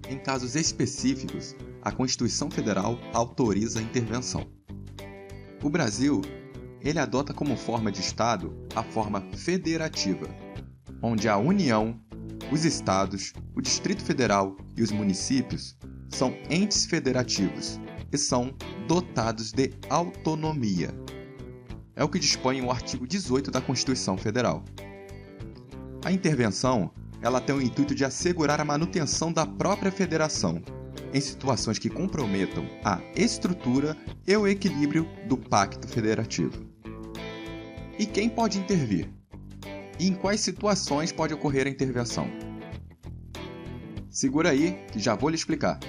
Em casos específicos, a Constituição Federal autoriza a intervenção. O Brasil, ele adota como forma de Estado a forma federativa, onde a União, os Estados, o Distrito Federal e os municípios são entes federativos e são dotados de autonomia. É o que dispõe o artigo 18 da Constituição Federal. A intervenção, ela tem o intuito de assegurar a manutenção da própria federação em situações que comprometam a estrutura e o equilíbrio do pacto federativo. E quem pode intervir? E em quais situações pode ocorrer a intervenção? Segura aí que já vou lhe explicar.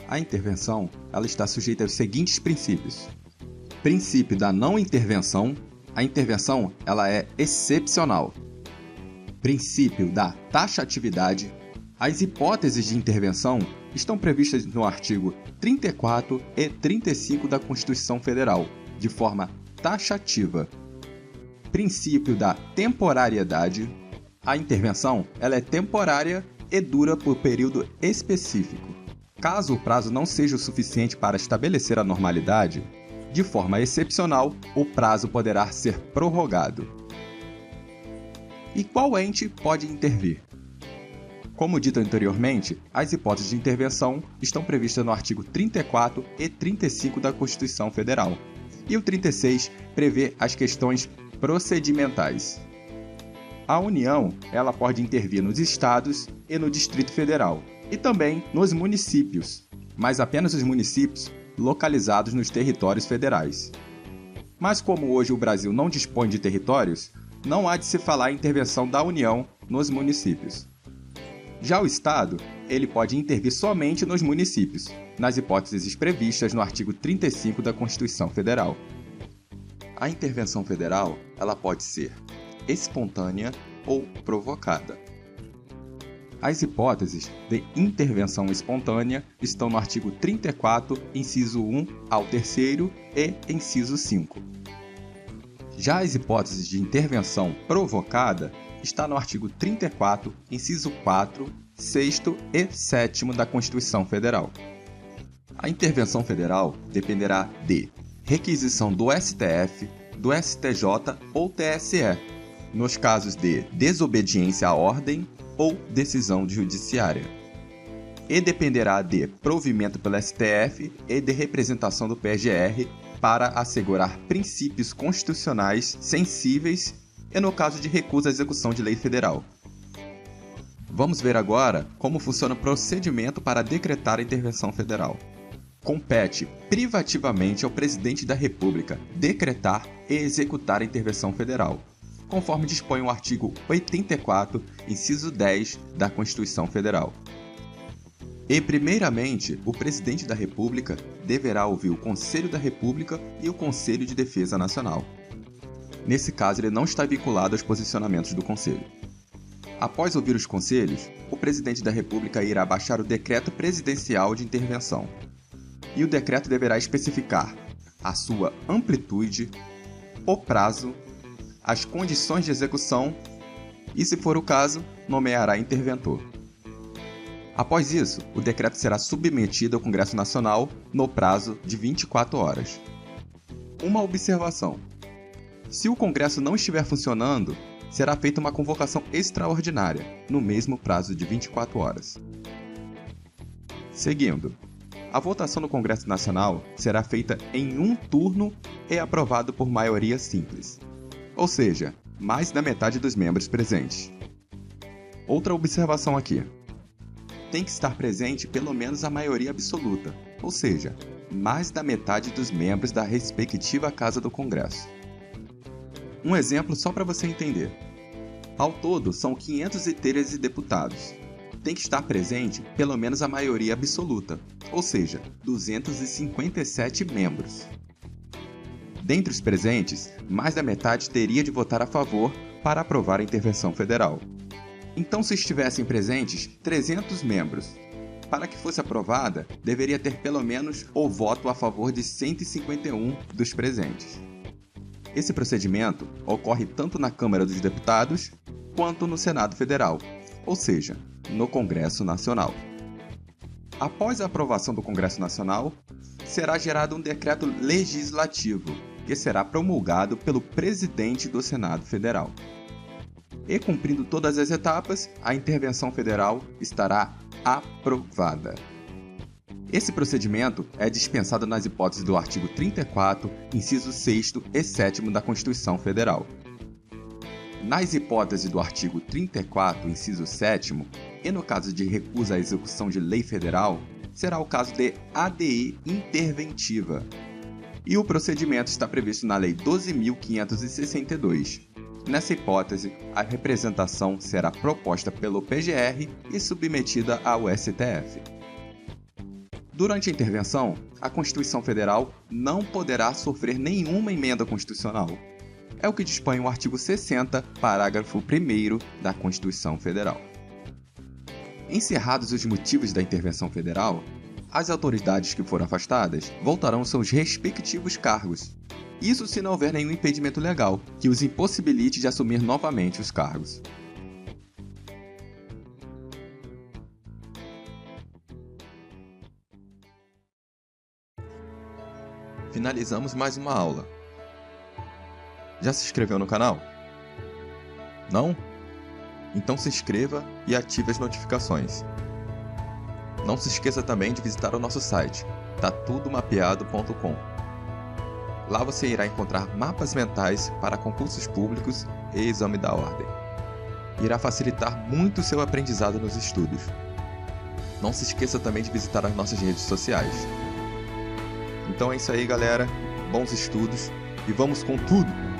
A intervenção, ela está sujeita aos seguintes princípios. Princípio da não intervenção. A intervenção, ela é excepcional. Princípio da taxatividade. As hipóteses de intervenção estão previstas no artigo 34 e 35 da Constituição Federal, de forma taxativa. Princípio da temporariedade. A intervenção, ela é temporária e dura por período específico. Caso o prazo não seja o suficiente para estabelecer a normalidade, de forma excepcional, o prazo poderá ser prorrogado. E qual ente pode intervir? Como dito anteriormente, as hipóteses de intervenção estão previstas no artigo 34 e 35 da Constituição Federal, e o 36 prevê as questões procedimentais. A União, ela pode intervir nos estados e no Distrito Federal, e também nos municípios, mas apenas os municípios localizados nos territórios federais. Mas como hoje o Brasil não dispõe de territórios, não há de se falar em intervenção da União nos municípios. Já o Estado, ele pode intervir somente nos municípios, nas hipóteses previstas no artigo 35 da Constituição Federal. A intervenção federal, ela pode ser espontânea ou provocada. As hipóteses de intervenção espontânea estão no artigo 34, inciso 1 ao 3º e inciso 5. Já as hipóteses de intervenção provocada está no artigo 34, inciso 4, 6º e 7º da Constituição Federal. A intervenção federal dependerá de requisição do STF, do STJ ou TSE, nos casos de desobediência à ordem ou decisão judiciária, e dependerá de provimento pelo STF e de representação do PGR para assegurar princípios constitucionais sensíveis e no caso de recusa à execução de lei federal. Vamos ver agora como funciona o procedimento para decretar a intervenção federal. Compete privativamente ao Presidente da República decretar e executar a intervenção federal, conforme dispõe o artigo 84, inciso 10 da Constituição Federal. E, primeiramente, o Presidente da República deverá ouvir o Conselho da República e o Conselho de Defesa Nacional. Nesse caso, ele não está vinculado aos posicionamentos do Conselho. Após ouvir os conselhos, o Presidente da República irá baixar o Decreto Presidencial de Intervenção. E o decreto deverá especificar a sua amplitude, o prazo, as condições de execução e, se for o caso, nomeará interventor. Após isso, o decreto será submetido ao Congresso Nacional no prazo de 24 horas. Uma observação: se o Congresso não estiver funcionando, será feita uma convocação extraordinária, no mesmo prazo de 24 horas. Seguindo, a votação no Congresso Nacional será feita em um turno e aprovado por maioria simples, ou seja, mais da metade dos membros presentes. Outra observação aqui: tem que estar presente pelo menos a maioria absoluta, ou seja, mais da metade dos membros da respectiva Casa do Congresso. Um exemplo só para você entender. Ao todo, são 513 deputados. Tem que estar presente pelo menos a maioria absoluta, ou seja, 257 membros. Dentre os presentes, mais da metade teria de votar a favor para aprovar a intervenção federal. Então, se estivessem presentes 300 membros, para que fosse aprovada, deveria ter pelo menos o voto a favor de 151 dos presentes. Esse procedimento ocorre tanto na Câmara dos Deputados quanto no Senado Federal, ou seja, no Congresso Nacional. Após a aprovação do Congresso Nacional, será gerado um decreto legislativo, que será promulgado pelo presidente do Senado Federal. E cumprindo todas as etapas, a intervenção federal estará aprovada. Esse procedimento é dispensado nas hipóteses do artigo 34, inciso 6º e 7º da Constituição Federal. Nas hipóteses do artigo 34, inciso 7º, e no caso de recusa à execução de lei federal, será o caso de ADI interventiva. E o procedimento está previsto na Lei 12.562. Nessa hipótese, a representação será proposta pelo PGR e submetida ao STF. Durante a intervenção, a Constituição Federal não poderá sofrer nenhuma emenda constitucional. É o que dispõe o artigo 60, parágrafo 1º da Constituição Federal. Encerrados os motivos da intervenção federal, as autoridades que foram afastadas voltarão aos seus respectivos cargos. Isso se não houver nenhum impedimento legal que os impossibilite de assumir novamente os cargos. Finalizamos mais uma aula. Já se inscreveu no canal? Não? Então se inscreva e ative as notificações. Não se esqueça também de visitar o nosso site, tatudomapeado.com. Lá você irá encontrar mapas mentais para concursos públicos e exame da ordem. Irá facilitar muito o seu aprendizado nos estudos. Não se esqueça também de visitar as nossas redes sociais. Então é isso aí, galera. Bons estudos e vamos com tudo!